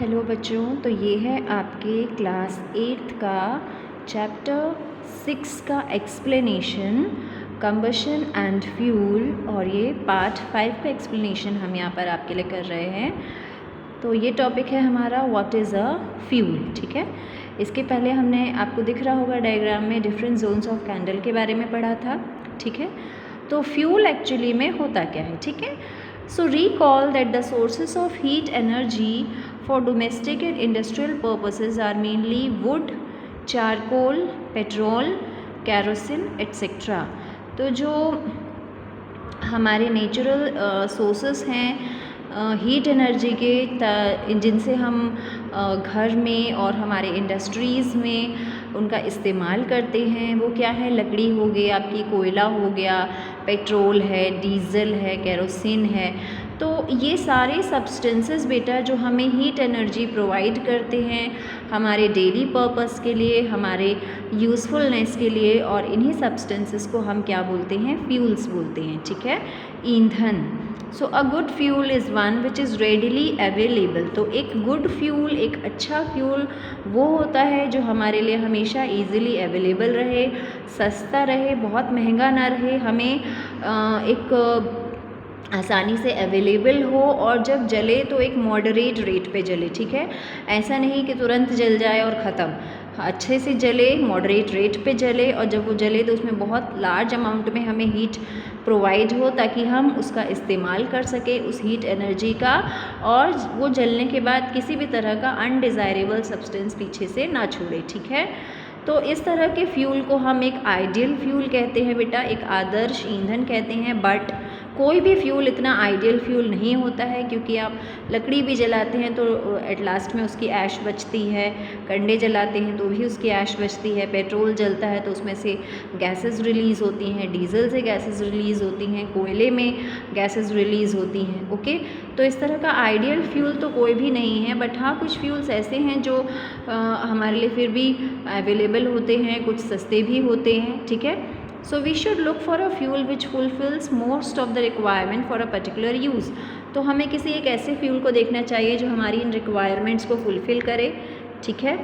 Hello बच्चों, तो ये है आपके क्लास 8th का चैप्टर 6 का एक्सप्लेनेशन कंबशन एंड फ्यूल, और ये पार्ट 5 का एक्सप्लेनेशन हम यहाँ पर आपके लिए कर रहे हैं। तो ये टॉपिक है हमारा व्हाट इज़ अ फ्यूल। ठीक है, इसके पहले हमने आपको दिख रहा होगा डायग्राम में डिफरेंट जोन्स ऑफ कैंडल के बारे में पढ़ा था। ठीक है, तो फ्यूल एक्चुअली में होता क्या है। ठीक है, so recall that the sources of heat energy for domestic and industrial purposes are mainly wood, charcoal, petrol, kerosene etc. तो जो हमारे नेचुरल सोर्सेस हैं हीट एनर्जी के, जिनसे हम घर में और हमारे इंडस्ट्रीज़ में उनका इस्तेमाल करते हैं, वो क्या है? लकड़ी हो गई आपकी, कोयला हो गया, पेट्रोल है, डीज़ल है, केरोसिन है। तो ये सारे सब्सटेंसेस बेटा जो हमें हीट एनर्जी प्रोवाइड करते हैं हमारे डेली पर्पस के लिए, हमारे यूज़फुलनेस के लिए, और इन्हीं सब्सटेंसेस को हम क्या बोलते हैं? फ्यूल्स बोलते हैं। ठीक है, ईंधन। So a good fuel is one which is readily available. तो एक गुड फ्यूल, एक अच्छा फ्यूल वो होता है जो हमारे लिए हमेशा ईज़िली अवेलेबल रहे, सस्ता रहे, बहुत महंगा ना रहे, हमें एक आसानी से अवेलेबल हो, और जब जले तो एक मॉडरेट रेट पे जले। ठीक है, ऐसा नहीं कि तुरंत जल जाए और ख़त्म, अच्छे से जले, मॉडरेट रेट पे जले, और जब वो जले तो उसमें बहुत लार्ज अमाउंट में हमें हीट प्रोवाइड हो ताकि हम उसका इस्तेमाल कर सकें उस हीट एनर्जी का, और वो जलने के बाद किसी भी तरह का अनडिज़ायरेबल सब्सटेंस पीछे से ना छोड़े। ठीक है, तो इस तरह के फ्यूल को हम एक आइडियल फ्यूल कहते हैं बेटा, एक आदर्श ईंधन कहते हैं। बट कोई भी फ्यूल इतना आइडियल फ्यूल नहीं होता है, क्योंकि आप लकड़ी भी जलाते हैं तो एट लास्ट में उसकी ऐश बचती है, कंडे जलाते हैं तो भी उसकी ऐश बचती है, पेट्रोल जलता है तो उसमें से गैसेस रिलीज़ होती हैं, डीजल से गैसेस रिलीज़ होती हैं, कोयले में गैसेस रिलीज़ होती हैं। ओके, तो इस तरह का आइडियल फ्यूल तो कोई भी नहीं है। बट हाँ, कुछ फ्यूल्स ऐसे हैं जो हमारे लिए फिर भी अवेलेबल होते हैं, कुछ सस्ते भी होते हैं। ठीक है, so we should look for a fuel which fulfills most of the requirement for a particular use। तो हमें किसी एक ऐसे फ्यूल को देखना चाहिए जो हमारी इन रिक्वायरमेंट्स को फुलफ़िल करे। ठीक है,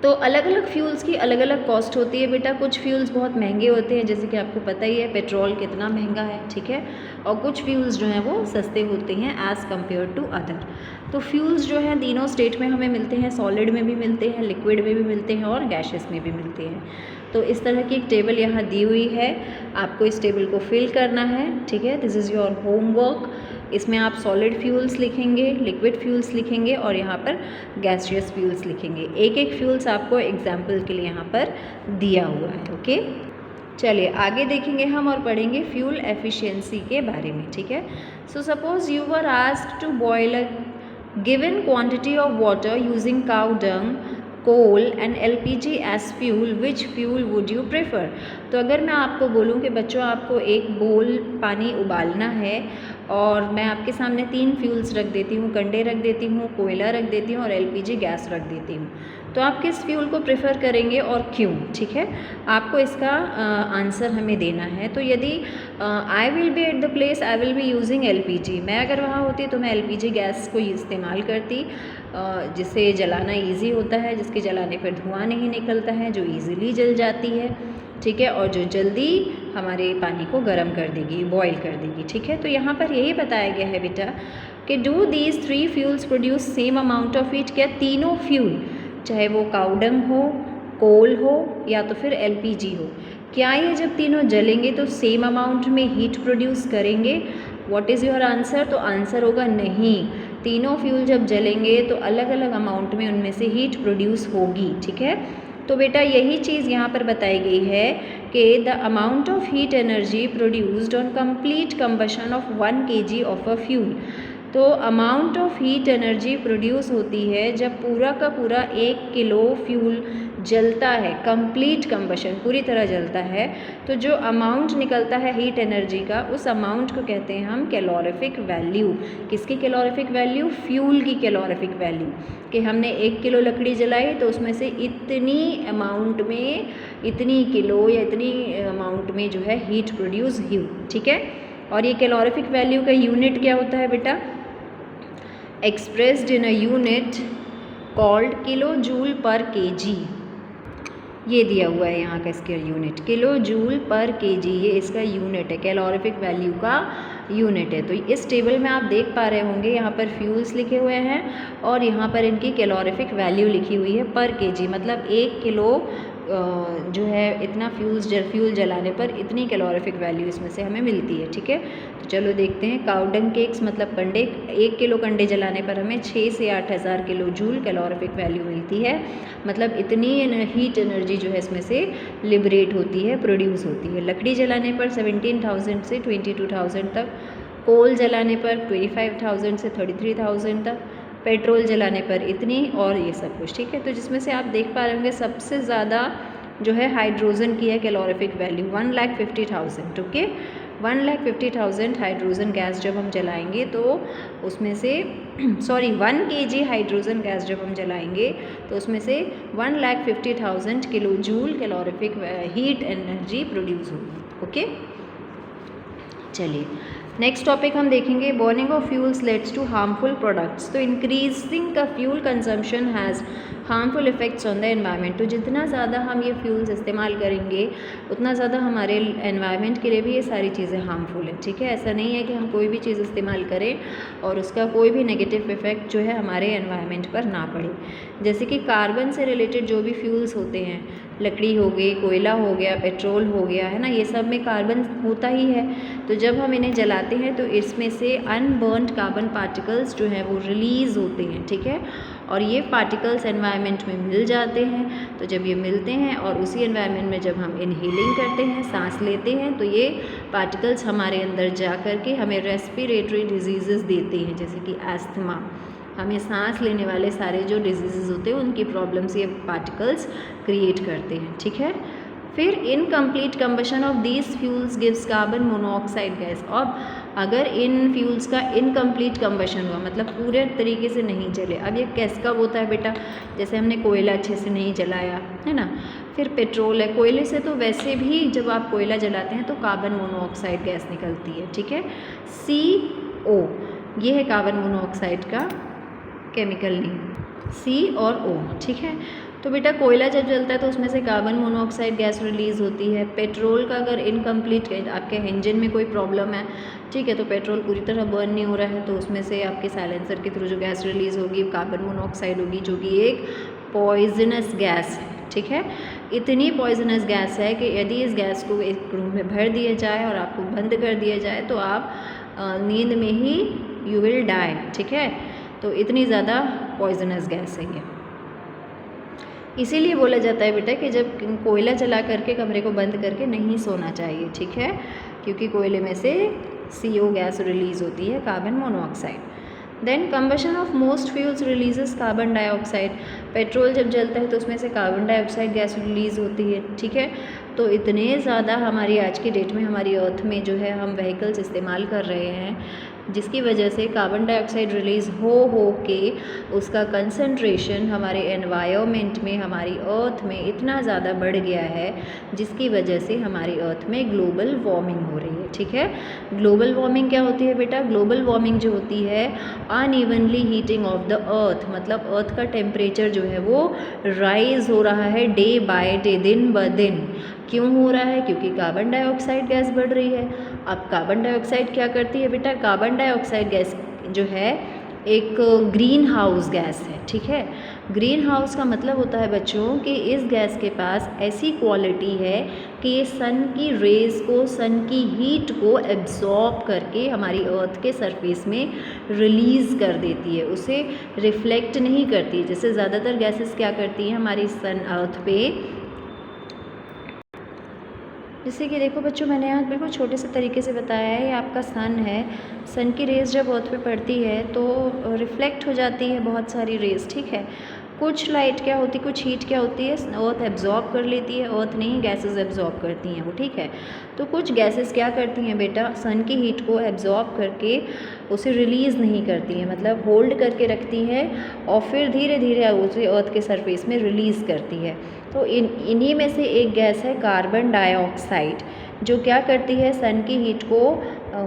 तो अलग अलग फ्यूल्स की अलग अलग कॉस्ट होती है बेटा। कुछ फ्यूल्स बहुत महंगे होते हैं, जैसे कि आपको पता ही है पेट्रोल कितना महंगा है। ठीक है, और कुछ फ्यूल्स जो हैं वो सस्ते होते हैं एज़ कम्पेयर टू अदर। तो फ्यूल्स जो हैं तीनों स्टेट में हमें मिलते हैं, सॉलिड में भी मिलते हैं, लिक्विड में भी मिलते हैं, और गैसेस में भी मिलते हैं। तो इस तरह की एक टेबल यहाँ दी हुई है, आपको इस टेबल को फिल करना है। ठीक है, दिस इज़ योर होमवर्क। इसमें आप सॉलिड फ्यूल्स लिखेंगे, लिक्विड फ्यूल्स लिखेंगे, और यहाँ पर गैसियस फ्यूल्स लिखेंगे। एक एक फ्यूल्स आपको एग्जाम्पल के लिए यहाँ पर दिया हुआ है। ओके, चलिए आगे देखेंगे हम और पढ़ेंगे फ्यूल एफिशिएंसी के बारे में। ठीक है, so suppose you were asked to boil a given quantity of water using cow dung, coal and LPG as fuel, which fuel would you prefer. तो अगर मैं आपको बोलूँ कि बच्चों आपको एक बोल पानी उबालना है, और मैं आपके सामने 3 फ्यूल्स रख देती हूँ, कंडे रख देती हूँ, कोयला रख देती हूँ, और LPG गैस रख देती हूँ, तो आप किस फ्यूल को प्रेफर करेंगे और क्यों? ठीक है, आपको इसका आंसर हमें देना है। तो यदि I will be at the place, I will be using LPG, मैं अगर वहाँ होती तो मैं LPG गैस को इस्तेमाल करती, जिसे जलाना इजी होता है, जिसके जलाने पर धुआं नहीं निकलता है, जो इजीली जल जाती है। ठीक है, और जो जल्दी हमारे पानी को गर्म कर देगी, बॉईल कर देगी। ठीक है, तो यहाँ पर यही बताया गया है बेटा कि do these 3 fuels produce same amount of heat. क्या तीनों फ्यूल, चाहे वो काउडंग हो, कोल हो, या तो फिर LPG हो, क्या ये जब तीनों जलेंगे तो सेम अमाउंट में हीट प्रोड्यूस करेंगे? What is your answer? तो आंसर होगा नहीं। तीनों फ्यूल जब जलेंगे तो अलग अलग अमाउंट में उनमें से हीट प्रोड्यूस होगी। ठीक है, तो बेटा यही चीज़ यहाँ पर बताई गई है कि the amount of heat energy produced on complete combustion of 1 kg of a fuel. तो amount of heat energy produce होती है जब पूरा का पूरा 1 किलो फ्यूल जलता है, कंप्लीट कंबशन, पूरी तरह जलता है, तो जो अमाउंट निकलता है हीट एनर्जी का, उस अमाउंट को कहते हैं हम कैलोरीफिक वैल्यू। किसकी कैलोरीफिक वैल्यू? फ्यूल की कैलोरीफिक वैल्यू, कि हमने 1 किलो लकड़ी जलाई तो उसमें से इतनी अमाउंट में, इतनी किलो या इतनी अमाउंट में जो है हीट प्रोड्यूस हुई। ठीक है, और ये कैलोरीफिक वैल्यू का यूनिट क्या होता है बेटा? expressed in a unit called kilojoule per kg। ये दिया हुआ है यहाँ का इसका यूनिट किलो जूल पर केजी, ये इसका यूनिट है, कैलोरीफिक वैल्यू का यूनिट है। तो इस टेबल में आप देख पा रहे होंगे यहाँ पर फ्यूल्स लिखे हुए हैं और यहाँ पर इनकी कैलोरीफिक वैल्यू लिखी हुई है पर केजी, मतलब 1 किलो जो है इतना फ्यूल जलाने पर इतनी कैलोरीफिक वैल्यू इसमें से हमें मिलती है। ठीक है, तो चलो देखते हैं। काउडंग केक्स मतलब कंडे, 1 किलो कंडे जलाने पर हमें 6 से 8,000 किलो जूल कैलोरीफिक वैल्यू मिलती है, मतलब इतनी हीट एनर्जी जो है इसमें से लिबरेट होती है, प्रोड्यूस होती है। लकड़ी जलाने पर 17,000 से 22,000 तक, कोल जलाने पर 25,000 से 33,000 तक, पेट्रोल जलाने पर इतनी, और ये सब कुछ। ठीक है, तो जिसमें से आप देख पा रहे होंगे सबसे ज़्यादा जो है हाइड्रोजन की है calorific value 1,50,000। Okay, 1,50,000 hydrogen gas जब हम जलाएंगे तो उसमें से 1 kg हाइड्रोजन गैस जब हम जलाएंगे तो उसमें से 1,50,000 kilo joule calorific heat energy produce होगी। ओके, चलिए नेक्स्ट टॉपिक हम देखेंगे, burning of fuels leads to harmful products. तो इंक्रीजिंग का fuel consumption has harmful effects on the environment. तो जितना ज़्यादा हम ये फ्यूल्स इस्तेमाल करेंगे उतना ज़्यादा हमारे एनवायरनमेंट के लिए भी ये सारी चीज़ें हार्मफुल है। ठीक है, ऐसा नहीं है कि हम कोई भी चीज़ इस्तेमाल करें और उसका कोई भी नेगेटिव इफ़ेक्ट जो है हमारे एनवायरनमेंट पर ना पड़े। जैसे कि कार्बन से रिलेटेड जो भी फ्यूल्स होते हैं, लकड़ी हो गई, कोयला हो गया, पेट्रोल हो गया, है ना, ये सब में कार्बन होता ही है। तो जब हम इन्हें जलाते हैं तो इसमें से अनबर्न्ड कार्बन पार्टिकल्स जो हैं वो रिलीज़ होते हैं। ठीक है, और ये पार्टिकल्स एनवायरनमेंट में मिल जाते हैं। तो जब ये मिलते हैं और उसी एनवायरनमेंट में जब हम इनहेलिंग करते हैं, सांस लेते हैं, तो ये पार्टिकल्स हमारे अंदर जा कर के हमें रेस्पिरेटरी डिजीज़ेस देते हैं, जैसे कि एस्थमा। हमें सांस लेने वाले सारे जो डिजीज़ेस होते हैं उनकी प्रॉब्लम्स ये पार्टिकल्स क्रिएट करते हैं। ठीक है, फिर incomplete combustion of these fuels gives carbon monoxide gas. और अगर इन फ्यूल्स का इनकम्प्लीट कंबशन हुआ, मतलब पूरे तरीके से नहीं जले, अब ये कैस कब होता है बेटा, जैसे हमने कोयला अच्छे से नहीं जलाया, है ना, फिर पेट्रोल है, कोयले से तो वैसे भी जब आप कोयला जलाते हैं तो कार्बन मोनोऑक्साइड गैस निकलती है। ठीक है, CO ये है कार्बन मोनोऑक्साइड का केमिकल नेम, C और O। ठीक है, तो बेटा कोयला जब जलता है तो उसमें से कार्बन मोनोऑक्साइड गैस रिलीज़ होती है। पेट्रोल का अगर इनकम्प्लीट आपके इंजन में कोई प्रॉब्लम है, ठीक है, तो पेट्रोल पूरी तरह बर्न नहीं हो रहा है, तो उसमें से आपके साइलेंसर के थ्रू जो गैस रिलीज़ होगी कार्बन मोनोऑक्साइड होगी, जो कि एक पॉइजनस गैस है। ठीक है, इतनी पॉइजनस गैस है कि यदि इस गैस को एक रूम में भर दिया जाए और आपको बंद कर दिया जाए तो आप नींद में ही यू विल डाई। ठीक है, तो इतनी ज़्यादा पॉइजनस गैस है ये। इसीलिए बोला जाता है बेटा कि जब कोयला जला करके कमरे को बंद करके नहीं सोना चाहिए। ठीक है, क्योंकि कोयले में से CO गैस रिलीज़ होती है, carbon monoxide. Then combustion of most fuels releases carbon dioxide. Petrol जब जलता है तो उसमें से कार्बन डाइऑक्साइड गैस रिलीज़ होती है। ठीक है, तो इतने ज़्यादा हमारी आज की डेट में हमारी अर्थ में जो है हम व्हीकल्स इस्तेमाल कर रहे हैं, जिसकी वजह से कार्बन डाइऑक्साइड रिलीज़ हो के उसका कंसंट्रेशन हमारे एनवायरनमेंट में, हमारी अर्थ में इतना ज़्यादा बढ़ गया है, जिसकी वजह से हमारी अर्थ में ग्लोबल वार्मिंग हो रही है। ठीक है, ग्लोबल वार्मिंग क्या होती है बेटा, ग्लोबल वार्मिंग जो होती है unevenly heating of the earth, मतलब अर्थ का टेम्परेचर जो है वो राइज हो रहा है डे बाय डे, दिन ब दिन। क्यों हो रहा है, क्योंकि कार्बन डाइऑक्साइड गैस बढ़ रही है। अब कार्बन डाइऑक्साइड क्या करती है बेटा, कार्बन डाइऑक्साइड गैस जो है एक ग्रीन हाउस गैस है। ठीक है, ग्रीन हाउस का मतलब होता है बच्चों कि इस गैस के पास ऐसी क्वालिटी है कि ये सन की रेज़ को, सन की हीट को एब्जॉर्ब करके हमारी अर्थ के सरफेस में रिलीज़ कर देती है, उसे रिफ्लेक्ट नहीं करती। जैसे ज़्यादातर गैसेस क्या करती हैं हमारी सन अर्थ पे, जैसे कि देखो बच्चों मैंने यहाँ बिल्कुल छोटे से तरीके से बताया है, ये आपका सन है, सन की रेज़ जब अर्थ पे पड़ती है तो रिफ्लेक्ट हो जाती है बहुत सारी रेज़। ठीक है, कुछ लाइट क्या होती है, कुछ हीट क्या होती है, अर्थ एब्जॉर्ब कर लेती है, अर्थ नहीं गैसेस एब्जॉर्ब करती हैं वो। ठीक है, तो कुछ गैसेस क्या करती हैं बेटा, सन की हीट को एब्जॉर्ब करके उसे रिलीज़ नहीं करती हैं, मतलब होल्ड करके रखती हैं और फिर धीरे धीरे उसे अर्थ के सरफेस में रिलीज़ करती है। तो इन्हीं में से एक गैस है कार्बन डाइऑक्साइड, जो क्या करती है, सन की हीट को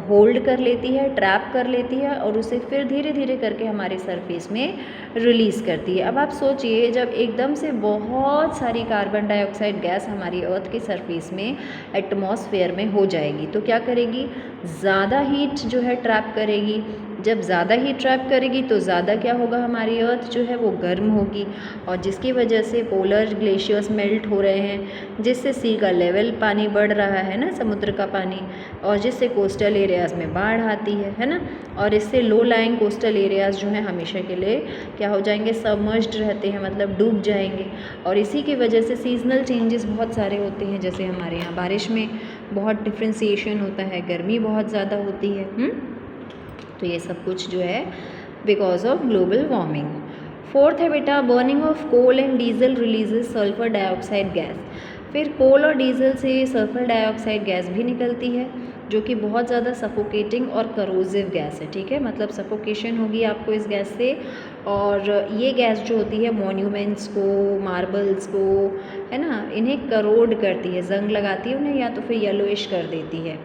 होल्ड कर लेती है, ट्रैप कर लेती है और उसे फिर धीरे धीरे करके हमारे सरफेस में रिलीज़ करती है। अब आप सोचिए, जब एकदम से बहुत सारी कार्बन डाइऑक्साइड गैस हमारी अर्थ के सरफेस में एटमॉस्फेयर में हो जाएगी तो क्या करेगी, ज़्यादा हीट जो है ट्रैप करेगी। जब ज़्यादा हीट ट्रैप करेगी तो ज़्यादा क्या होगा, हमारी अर्थ जो है वो गर्म होगी और जिसकी वजह से पोलर ग्लेशियर्स मेल्ट हो रहे हैं, जिससे सी का लेवल पानी बढ़ रहा है ना, समुद्र का पानी, और जिससे कोस्टल एरियाज़ में बाढ़ आती है ना। और इससे लो लाइंग कोस्टल एरियाज़ जो हैं हमेशा के लिए क्या हो जाएंगे, सबमर्ज्ड रहते हैं, मतलब डूब जाएंगे। और इसी की वजह से सीजनल चेंजेस बहुत सारे होते हैं, जैसे हमारे यहाँ बारिश में बहुत डिफ्रेंसिएशन होता है, गर्मी बहुत ज़्यादा होती है। तो ये सब कुछ जो है because of global warming. Fourth है बेटा, burning of coal and diesel releases sulphur dioxide gas. फिर कोल और डीजल से सल्फर डाइऑक्साइड गैस भी निकलती है जो कि बहुत ज़्यादा सफोकेटिंग और करोजिव गैस है, ठीक है, मतलब सफोकेशन होगी आपको इस गैस से। और ये गैस जो होती है मॉन्यूमेंट्स को, मार्बल्स को, है ना, इन्हें करोड करती है, जंग लगाती है उन्हें, या तो फिर येलोइश कर देती है।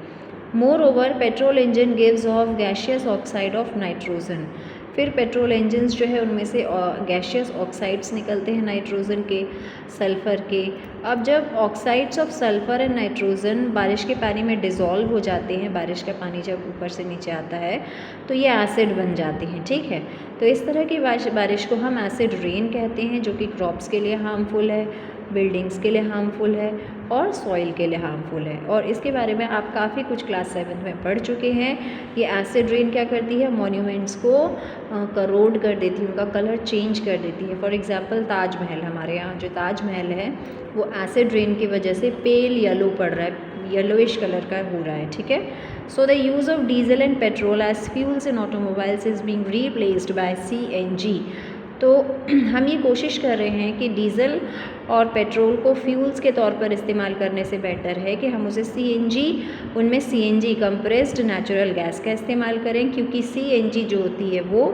More over petrol engine gives off gaseous oxide of nitrogen. फिर पेट्रोल इंजन्स जो है उनमें से गैशियस ऑक्साइड्स निकलते हैं नाइट्रोजन के, सल्फ़र के। अब जब oxides of sulphur and nitrogen बारिश के पानी में डिज़ोल्व हो जाते हैं, बारिश का पानी जब ऊपर से नीचे आता है तो ये एसिड बन जाते हैं, ठीक है। तो इस तरह की बारिश को हम एसिड रेन कहते हैं, जो कि क्रॉप्स के लिए हार्मफुल है, बिल्डिंग्स के लिए हार्मफुल है और सॉइल के लिए हार्मफुल है। और इसके बारे में आप काफ़ी कुछ क्लास 7 में पढ़ चुके हैं। ये एसिड रेन क्या करती है, मॉन्यूमेंट्स को करोड कर देती है, उनका कलर चेंज कर देती है। फॉर एग्जांपल ताजमहल, हमारे यहाँ जो ताजमहल है वो एसिड रेन की वजह से पेल येलो पड़ रहा है, येलोइश कलर का हो रहा है, ठीक है। So the use of diesel and petrol as fuels in automobiles is being replaced by CNG। तो हम ये कोशिश कर रहे हैं कि डीज़ल और पेट्रोल को फ्यूल्स के तौर पर इस्तेमाल करने से बेटर है कि हम उसे CNG, उनमें CNG कंप्रेस्ड नेचुरल गैस का इस्तेमाल करें, क्योंकि CNG जो होती है वो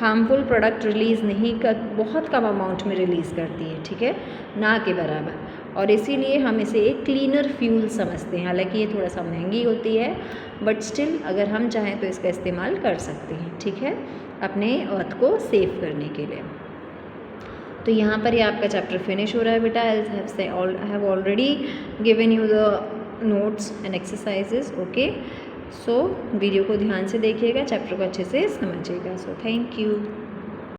हार्मफुल प्रोडक्ट रिलीज़ नहीं कर, बहुत कम अमाउंट में रिलीज़ करती है, ठीक है, ना के बराबर। और इसीलिए हम इसे एक क्लीनर फ्यूल समझते हैं। हालांकि ये थोड़ा सा महंगी होती है, बट स्टिल अगर हम चाहें तो इसका इस्तेमाल कर सकते हैं, ठीक है, अपने अर्थ को सेव करने के लिए। तो यहाँ पर ये आपका चैप्टर फिनिश हो रहा है बेटा। I have already given you the notes and exercises, okay. So video को ध्यान से देखिएगा, चैप्टर को अच्छे से समझिएगा। So thank you.